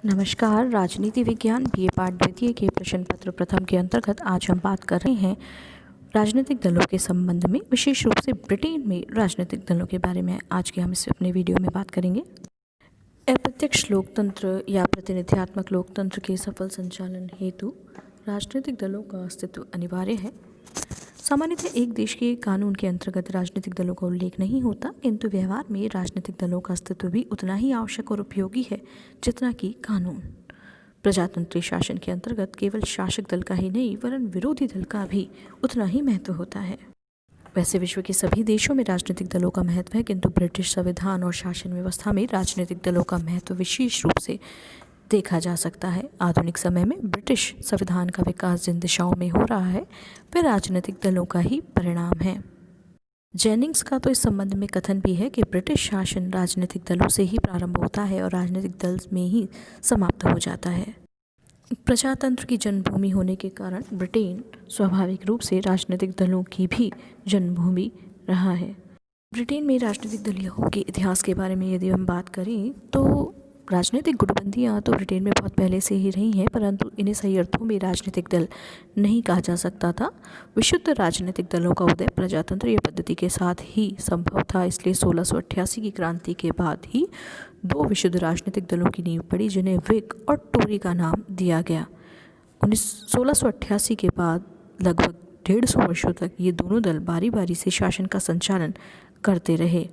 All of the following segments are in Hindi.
नमस्कार। राजनीति विज्ञान बीए पाठ द्वितीय के प्रश्न पत्र प्रथम के अंतर्गत आज हम बात कर रहे हैं राजनीतिक दलों के संबंध में, विशेष रूप से ब्रिटेन में राजनीतिक दलों के बारे में आज के हम इस अपने वीडियो में बात करेंगे। अप्रत्यक्ष लोकतंत्र या प्रतिनिधित्वात्मक लोकतंत्र के सफल संचालन हेतु राजनीतिक दलों का अस्तित्व अनिवार्य है। सामान्यतः एक देश के कानून के अंतर्गत राजनीतिक दलों का उल्लेख नहीं होता, किंतु व्यवहार में राजनीतिक दलों का अस्तित्व भी उतना ही आवश्यक और उपयोगी है जितना कि कानून। प्रजातंत्रीय शासन के अंतर्गत केवल शासक दल का ही नहीं वरन विरोधी दल का भी उतना ही महत्व होता है। वैसे विश्व के सभी देशों में राजनीतिक दलों का महत्व है, किंतु ब्रिटिश संविधान और शासन व्यवस्था में राजनीतिक दलों का महत्व विशेष रूप से देखा जा सकता है। आधुनिक समय में ब्रिटिश संविधान का विकास जिन दिशाओं में हो रहा है वह राजनीतिक दलों का ही परिणाम है। जेनिंग्स का तो इस संबंध में कथन भी है कि ब्रिटिश शासन राजनीतिक दलों से ही प्रारंभ होता है और राजनीतिक दल में ही समाप्त हो जाता है। प्रजातंत्र की जन्मभूमि होने के कारण ब्रिटेन स्वाभाविक रूप से राजनीतिक दलों की भी जन्मभूमि रहा है। ब्रिटेन में राजनीतिक दलों के इतिहास के बारे में यदि हम बात करें तो राजनीतिक गुटबंदियाँ तो ब्रिटेन में बहुत पहले से ही रही हैं, परंतु इन्हें सही अर्थों में राजनीतिक दल नहीं कहा जा सकता था। विशुद्ध राजनीतिक दलों का उदय प्रजातंत्रीय पद्धति के साथ ही संभव था, इसलिए 1688 की क्रांति के बाद ही दो विशुद्ध राजनीतिक दलों की नींव पड़ी जिन्हें व्हिग और टोरी का नाम दिया गया। 1688 के बाद लगभग 150 वर्षों तक ये दोनों दल बारी बारी से शासन का संचालन करते रहे।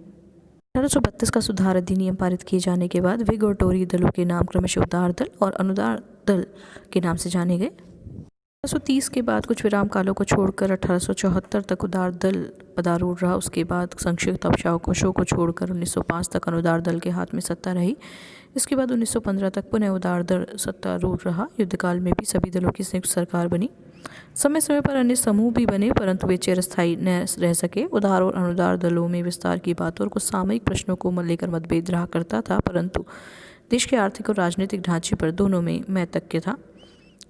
1832 का सुधार अधिनियम पारित किए जाने के बाद व्हिग और टोरी दलों के नाम क्रमशः उदार दल और अनुदार दल के नाम से जाने गए। 1830 के बाद कुछ विराम कालों को छोड़कर 1874 तक उदार दल पदारूढ़ रहा। उसके बाद संक्षिप्त अवकाशों को छोड़कर 1905 तक अनुदार दल के हाथ में सत्ता रही। इसके बाद 1915 तक पुनः उदार दल सत्तारूढ़ रहा। युद्धकाल में भी सभी दलों की संयुक्त सरकार बनी। समय समय पर अन्य समूह भी बने, परंतु वे चिरस्थायी न रह सके। उदार और अनुदार दलों में विस्तार की बातों और कुछ सामयिक प्रश्नों को लेकर मतभेद रहा करता था, परंतु देश के आर्थिक और राजनीतिक ढांचे पर दोनों में मैतक्य था।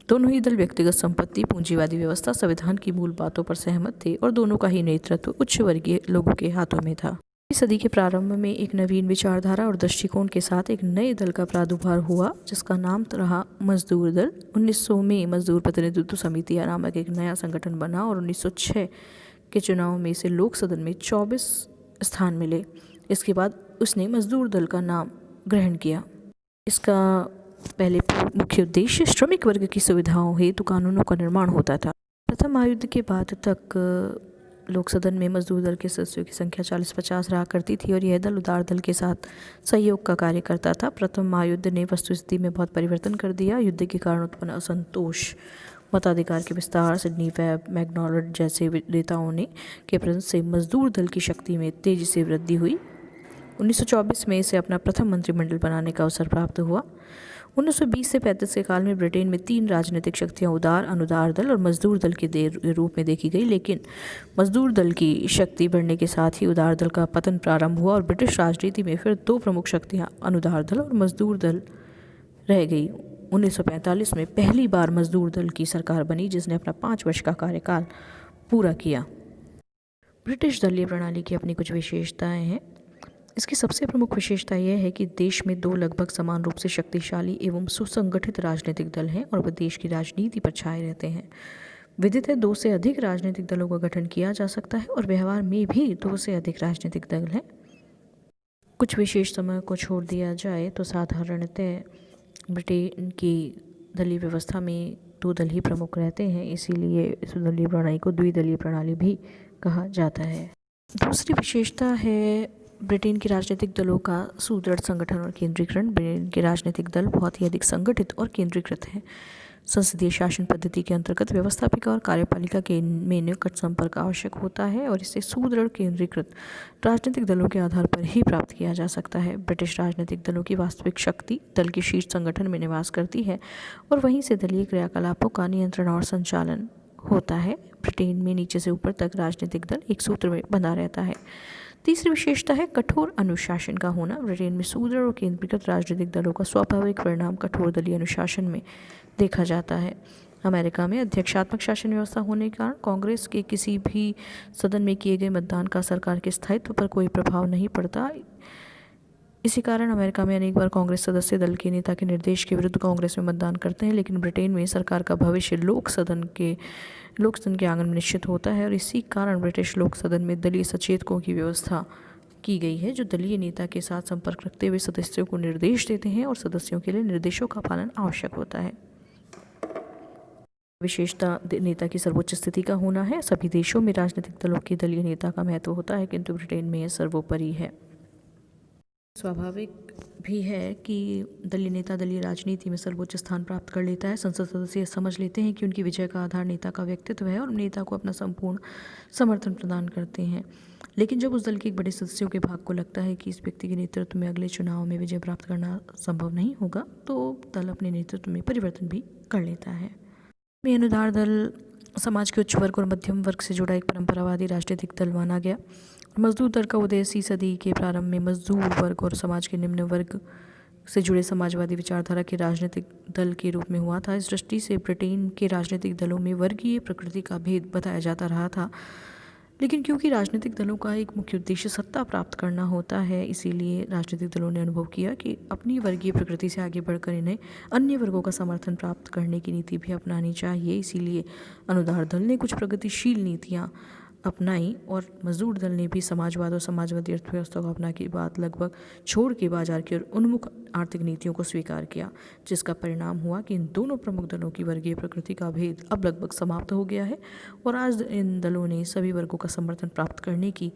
दोनों ही दल व्यक्तिगत संपत्ति, पूंजीवादी व्यवस्था, संविधान की मूल बातों पर सहमत थे और दोनों का ही नेतृत्व उच्च वर्गीय लोगों के हाथों में था। इस सदी के प्रारंभ में एक नवीन विचारधारा और दृष्टिकोण के साथ एक नए दल का प्रादुर्भाव हुआ जिसका नाम रहा मजदूर दल। 1900 में मजदूर प्रतिनिधित्व समिति नामक एक नया संगठन बना और 1906 के चुनाव में इसे लोक सदन में 24 स्थान मिले। इसके बाद उसने मजदूर दल का नाम ग्रहण किया। इसका पहले मुख्य उद्देश्य श्रमिक वर्ग की सुविधाओं हेतु कानूनों का निर्माण होता था। प्रथम महायुद्ध के बाद तक लोक सदन में मजदूर दल के सदस्यों की संख्या 40-50 रहा करती थी और यह दल उदार दल के साथ सहयोग का कार्य करता था। प्रथम महायुद्ध ने वस्तुस्थिति में बहुत परिवर्तन कर दिया। युद्ध के कारण उत्पन्न असंतोष, मताधिकार के विस्तार, सिडनी वेब, मैकडॉनल्ड जैसे नेताओं ने के प्रयास से मजदूर दल की शक्ति में तेजी से वृद्धि हुई। 1924 में इसे अपना प्रथम मंत्रिमंडल बनाने का अवसर प्राप्त हुआ। 1920 से 35 के काल में ब्रिटेन में 3 राजनीतिक शक्तियां उदार, अनुदार दल और मजदूर दल के रूप में देखी गई, लेकिन मजदूर दल की शक्ति बढ़ने के साथ ही उदार दल का पतन प्रारंभ हुआ और ब्रिटिश राजनीति में फिर 2 प्रमुख शक्तियां अनुदार दल और मजदूर दल रह गई। 1945 में पहली बार मजदूर दल की सरकार बनी जिसने अपना 5 वर्ष का कार्यकाल पूरा किया। ब्रिटिश दलीय प्रणाली की अपनी कुछ विशेषताएँ हैं। इसकी सबसे प्रमुख विशेषता यह है कि देश में 2 लगभग समान रूप से शक्तिशाली एवं सुसंगठित राजनीतिक दल हैं और वह देश की राजनीति पर छाए रहते हैं। विदितः 2 से अधिक राजनीतिक दलों का गठन किया जा सकता है और व्यवहार में भी 2 से अधिक राजनीतिक दल हैं। कुछ विशेष समय को छोड़ दिया जाए तो साधारणतः ब्रिटेन की दलीय व्यवस्था में 2 दल ही प्रमुख रहते हैं, इसीलिए इस दलीय प्रणाली को द्विदलीय प्रणाली भी कहा जाता है। दूसरी विशेषता है ब्रिटेन के राजनीतिक दलों का सुदृढ़ संगठन और केंद्रीकरण। ब्रिटेन के राजनीतिक दल बहुत ही अधिक संगठित और केंद्रीकृत हैं। संसदीय शासन पद्धति के अंतर्गत व्यवस्थापिका और कार्यपालिका के में निकट संपर्क आवश्यक होता है और इसे सुदृढ़ केंद्रीकृत राजनीतिक दलों के आधार पर ही प्राप्त किया जा सकता है। ब्रिटिश राजनीतिक दलों की वास्तविक शक्ति दल के शीर्ष संगठन में निवास करती है और वहीं से दलीय क्रियाकलापों का नियंत्रण और संचालन होता है। ब्रिटेन में नीचे से ऊपर तक राजनीतिक दल एक सूत्र में बंधा रहता है। तीसरी विशेषता है कठोर अनुशासन का होना। ब्रिटेन में सुदृढ़ और केंद्रीकृत राजनीतिक दलों का स्वाभाविक परिणाम कठोर दलीय अनुशासन में देखा जाता है। अमेरिका में अध्यक्षात्मक शासन व्यवस्था होने के कारण कांग्रेस के किसी भी सदन में किए गए मतदान का सरकार के स्थायित्व पर कोई प्रभाव नहीं पड़ता। इसी कारण अमेरिका में अनेक बार कांग्रेस सदस्य दल के नेता के निर्देश के विरुद्ध कांग्रेस में मतदान करते हैं, लेकिन ब्रिटेन में सरकार का भविष्य लोक सदन के आंगन में निश्चित होता है और इसी कारण ब्रिटिश लोक सदन में दलीय सचेतकों की व्यवस्था की गई है, जो दलीय नेता के साथ संपर्क रखते हुए सदस्यों को निर्देश देते हैं और सदस्यों के लिए निर्देशों का पालन आवश्यक होता है। विशेषता नेता की सर्वोच्च स्थिति का होना है। सभी देशों में राजनीतिक दलों के दलीय नेता का महत्व होता है, किंतु ब्रिटेन में यह सर्वोपरि है। स्वाभाविक भी है कि दलीय नेता दलीय राजनीति में सर्वोच्च स्थान प्राप्त कर लेता है। संसद सदस्य समझ लेते हैं कि उनकी विजय का आधार नेता का व्यक्तित्व है और नेता को अपना संपूर्ण समर्थन प्रदान करते हैं। लेकिन जब उस दल के एक बड़े सदस्यों के भाग को लगता है कि इस व्यक्ति के नेतृत्व में अगले चुनाव में विजय प्राप्त करना संभव नहीं होगा, तो दल अपने नेतृत्व में परिवर्तन भी कर लेता है। अनुदार दल समाज के उच्च वर्ग और मध्यम वर्ग से जुड़ा एक परंपरावादी राजनीतिक दल माना गया। मजदूर दल का उदय 20वीं सदी के प्रारंभ में मजदूर वर्ग और समाज के निम्न वर्ग से जुड़े समाजवादी विचारधारा के राजनीतिक दल के रूप में हुआ था। इस दृष्टि से ब्रिटेन के राजनीतिक दलों में वर्गीय प्रकृति का भेद बताया जाता रहा था, लेकिन क्योंकि राजनीतिक दलों का एक मुख्य उद्देश्य सत्ता प्राप्त करना होता है, इसीलिए राजनीतिक दलों ने अनुभव किया कि अपनी वर्गीय प्रकृति से आगे बढ़कर इन्हें अन्य वर्गों का समर्थन प्राप्त करने की नीति भी अपनानी चाहिए। इसीलिए अनुदार दल ने कुछ प्रगतिशील नीतियाँ अपनाई और मजदूर दल ने भी समाजवाद और समाजवादी अर्थव्यवस्था को अपना की बात लगभग छोड़ के बाजार की ओर उन्मुख आर्थिक नीतियों को स्वीकार किया, जिसका परिणाम हुआ कि इन दोनों प्रमुख दलों की वर्गीय प्रकृति का भेद अब लगभग समाप्त हो गया है और आज इन दलों ने सभी वर्गों का समर्थन प्राप्त करने की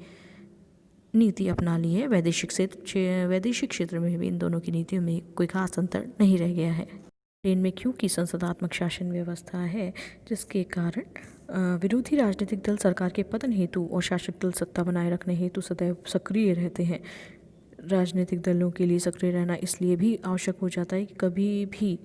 नीति अपना ली है। वैदेशिक क्षेत्र में भी इन दोनों की नीतियों में कोई खास अंतर नहीं रह गया है। ब्रिटेन में क्योंकि संसदात्मक शासन व्यवस्था है, जिसके कारण विरोधी राजनीतिक दल सरकार के पतन हेतु और शासक दल सत्ता बनाए रखने हेतु सदैव सक्रिय रहते हैं। राजनीतिक दलों के लिए सक्रिय रहना इसलिए भी आवश्यक हो जाता है कि कभी भी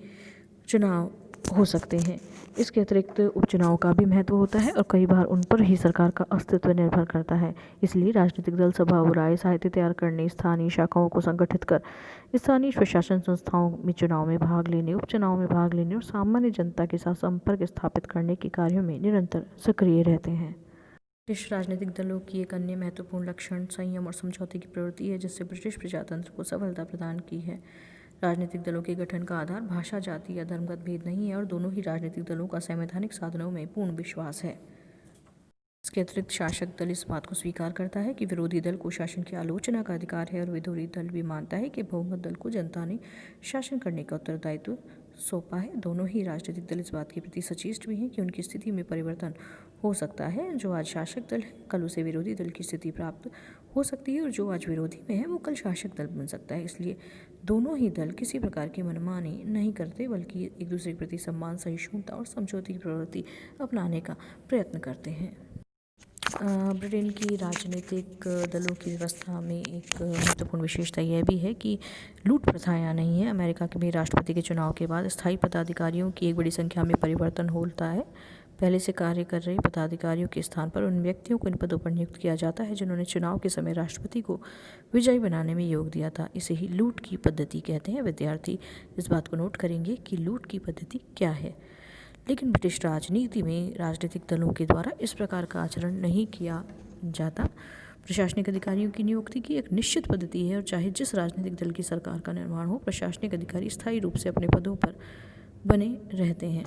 चुनाव हो सकते हैं। इसके अतिरिक्त उपचुनाव का भी महत्व होता है और कई बार उन पर ही सरकार का अस्तित्व निर्भर करता है। इसलिए राजनीतिक दल सभा और राय साहित्य तैयार करने, स्थानीय शाखाओं को संगठित कर स्थानीय प्रशासन संस्थाओं में चुनाव में भाग लेने, उपचुनाव में भाग लेने और सामान्य जनता के साथ संपर्क स्थापित करने के कार्यों में निरंतर सक्रिय रहते हैं। ब्रिटिश राजनीतिक दलों की एक अन्य महत्वपूर्ण लक्षण संयम और समझौते की प्रवृत्ति है, जिससे ब्रिटिश प्रजातंत्र को सफलता प्रदान की है। राजनीतिक दलों के गठन का आधार भाषा, जाति या धर्मगत भेद नहीं है और दोनों ही राजनीतिक दलों का संवैधानिक साधनों में पूर्ण विश्वास है। इसके अतिरिक्त शासक दल इस बात को स्वीकार करता है कि विरोधी दल को शासन की आलोचना का अधिकार है और विरोधी दल भी मानता है कि बहुमत दल को जनता ने शासन करने का उत्तरदायित्व सौंपा है। दोनों ही राजनीतिक दल इस बात के प्रति सचेत भी हैं कि उनकी स्थिति में परिवर्तन हो सकता है। जो आज शासक दल है, कल उसे विरोधी दल की स्थिति प्राप्त हो सकती है और जो आज विरोधी में है, वो कल शासक दल बन सकता है। इसलिए दोनों ही दल किसी प्रकार की मनमानी नहीं करते, बल्कि एक दूसरे के प्रति सम्मान, सहिष्णुता और समझौते की प्रवृत्ति अपनाने का प्रयत्न करते हैं। ब्रिटेन की राजनीतिक दलों की व्यवस्था में एक महत्वपूर्ण विशेषता यह भी है कि लूट प्रथा यहाँ नहीं है। अमेरिका के भी राष्ट्रपति के चुनाव के बाद स्थायी पदाधिकारियों की एक बड़ी संख्या में परिवर्तन होता है। पहले से कार्य कर रहे पदाधिकारियों के स्थान पर उन व्यक्तियों को इन पदों पर नियुक्त किया जाता है जिन्होंने चुनाव के समय राष्ट्रपति को विजयी बनाने में योग दिया था। इसे ही लूट की पद्धति कहते हैं। विद्यार्थी इस बात को नोट करेंगे कि लूट की पद्धति क्या है। लेकिन ब्रिटिश राजनीति में राजनीतिक दलों के द्वारा इस प्रकार का आचरण नहीं किया जाता। प्रशासनिक अधिकारियों की नियुक्ति की एक निश्चित पद्धति है और चाहे जिस राजनीतिक दल की सरकार का निर्माण हो, प्रशासनिक अधिकारी स्थायी रूप से अपने पदों पर बने रहते हैं।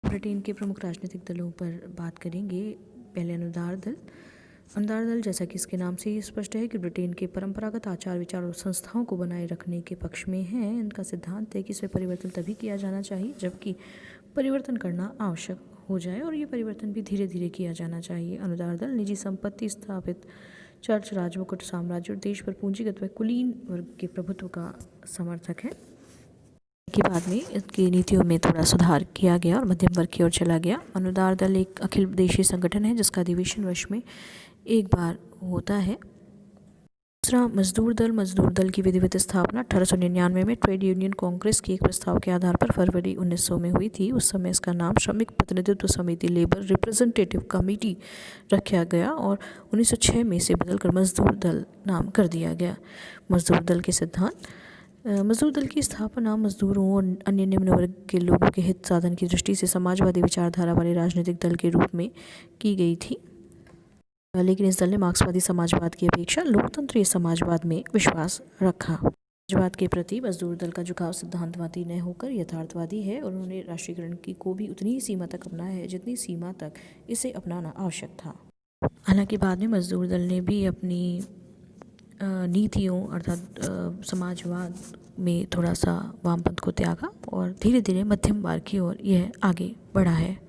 ब्रिटेन के प्रमुख राजनीतिक दलों पर बात करेंगे। पहले अनुदार दल। अनुदार दल, जैसा कि इसके नाम से ही स्पष्ट है कि ब्रिटेन के परंपरागत आचार विचार और संस्थाओं को बनाए रखने के पक्ष में है। इनका सिद्धांत है कि इसमें परिवर्तन तभी किया जाना चाहिए जबकि परिवर्तन करना आवश्यक हो जाए और ये परिवर्तन भी धीरे धीरे किया जाना चाहिए। अनुदार दल निजी संपत्ति स्थापित चर्च, राजमुकुट साम्राज्य और देश पर पूंजीगत व कुलीन वर्ग के प्रभुत्व का समर्थक है। के बाद में इसकी नीतियों में थोड़ा सुधार किया गया और मध्यम वर्ग की ओर चला गया। अनुदार दल एक अखिल देशीय संगठन है जिसका अधिवेशन वर्ष में एक बार होता है। दूसरा मजदूर दल की विधिवत स्थापना 1899 में ट्रेड यूनियन कांग्रेस के एक प्रस्ताव के आधार पर फरवरी 1900 में हुई थी। उस समय इसका नाम श्रमिक प्रतिनिधित्व समिति, लेबर रिप्रेजेंटेटिव कमेटी रखा गया और 1906 में इसे बदलकर मजदूर दल नाम कर दिया गया। मजदूर दल के सिद्धांत। मजदूर दल की स्थापना मजदूरों और अन्य निम्न वर्ग के लोगों के हित साधन की दृष्टि से समाजवादी विचारधारा वाले राजनीतिक दल के रूप में की गई थी। लेकिन इस दल ने मार्क्सवादी समाजवाद की अपेक्षा लोकतंत्रीय समाजवाद में विश्वास रखा। समाजवाद के प्रति मजदूर दल का झुकाव सिद्धांतवादी न होकर यथार्थवादी है और उन्होंने राष्ट्रीयकरण की को भी उतनी ही सीमा तक अपनाया है जितनी सीमा तक इसे अपनाना आवश्यक था। हालांकि बाद में मजदूर दल ने भी अपनी नीतियों अर्थात समाजवाद में थोड़ा सा वामपंथ को त्यागा और धीरे धीरे मध्यम मार्ग की ओर यह आगे बढ़ा है।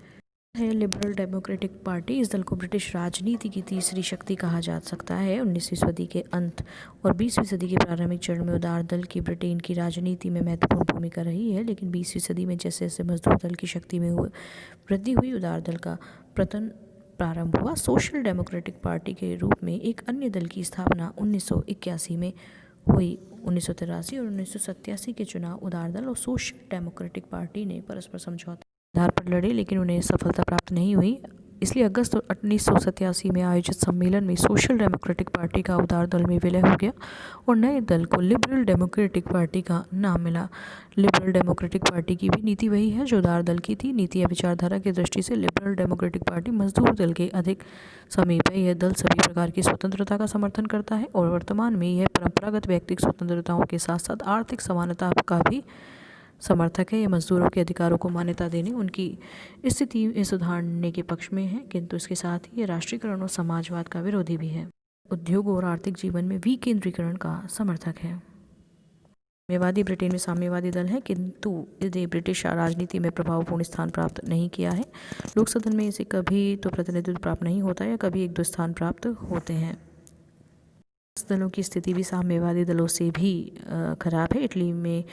लिबरल डेमोक्रेटिक पार्टी, इस दल को ब्रिटिश राजनीति की तीसरी शक्ति कहा जा सकता है। 19वीं सदी के अंत और 20वीं सदी के प्रारंभिक चरण में उदार दल की ब्रिटेन की राजनीति में महत्वपूर्ण भूमिका रही है, लेकिन 20वीं सदी में जैसे जैसे मजदूर दल की शक्ति में वृद्धि हुई, उदार दल का पतन प्रारंभ हुआ। सोशल डेमोक्रेटिक पार्टी के रूप में एक अन्य दल की स्थापना 1981 में हुई। 1983 और 1987 के चुनाव उदार दल और सोशल डेमोक्रेटिक पार्टी ने परस्पर समझौते आधार पर लड़े, लेकिन उन्हें सफलता प्राप्त नहीं हुई। इसलिए अगस्त 1987 में आयोजित सम्मेलन में सोशल डेमोक्रेटिक पार्टी का उदार दल में विलय हो गया और नए दल को लिबरल डेमोक्रेटिक पार्टी का नाम मिला। लिबरल डेमोक्रेटिक पार्टी की भी नीति वही है जो उदार दल की थी। नीति या विचारधारा की दृष्टि से लिबरल डेमोक्रेटिक पार्टी मजदूर दल के अधिक समीप है। यह दल सभी प्रकार की स्वतंत्रता का समर्थन करता है और वर्तमान में यह परंपरागत व्यक्तिगत स्वतंत्रताओं के साथ साथ आर्थिक समानता का भी समर्थक है। ये मजदूरों के अधिकारों को मान्यता देने, उनकी स्थिति में सुधारने के पक्ष में है, किंतु इसके साथ ही ये राष्ट्रीयकरण और समाजवाद का विरोधी भी है। उद्योग और आर्थिक जीवन में विकेंद्रीकरण का समर्थक है। साम्यवादी ब्रिटेन में साम्यवादी दल है, किंतु इसने ब्रिटिश राजनीति में प्रभावपूर्ण स्थान प्राप्त नहीं किया है। लोक सदन में इसे कभी तो प्रतिनिधित्व प्राप्त नहीं होता या कभी 1-2 स्थान प्राप्त होते हैं। इस दलों की स्थिति भी साम्यवादी दलों से भी खराब है। इटली में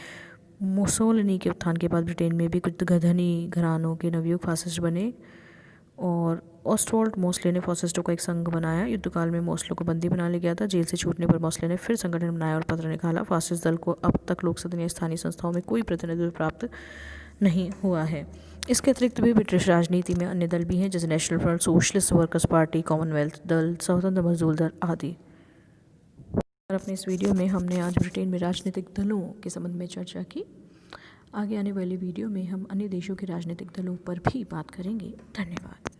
मुसोलिनी के उत्थान के बाद ब्रिटेन में भी कुछ धनी घरानों के नवयुग फासिस्ट बने और ऑस्टवाल्ड मोस्ले ने फासिस्टों का एक संघ बनाया। युद्धकाल में मोस्ले को बंदी बना लिया गया था। जेल से छूटने पर मोस्ले ने फिर संगठन बनाया और पत्र निकाला। फासिस्ट दल को अब तक लोक सदन या स्थानीय संस्थाओं में कोई प्रतिनिधित्व प्राप्त नहीं हुआ है। इसके अतिरिक्त भी ब्रिटिश राजनीति में अन्य दल भी हैं, जैसे national front, socialist workers party, Commonwealth दल, स्वतंत्र मजदूर दल आदि। अपने इस वीडियो में हमने आज ब्रिटेन में राजनीतिक दलों के संबंध में चर्चा की। आगे आने वाली वीडियो में हम अन्य देशों के राजनीतिक दलों पर भी बात करेंगे। धन्यवाद।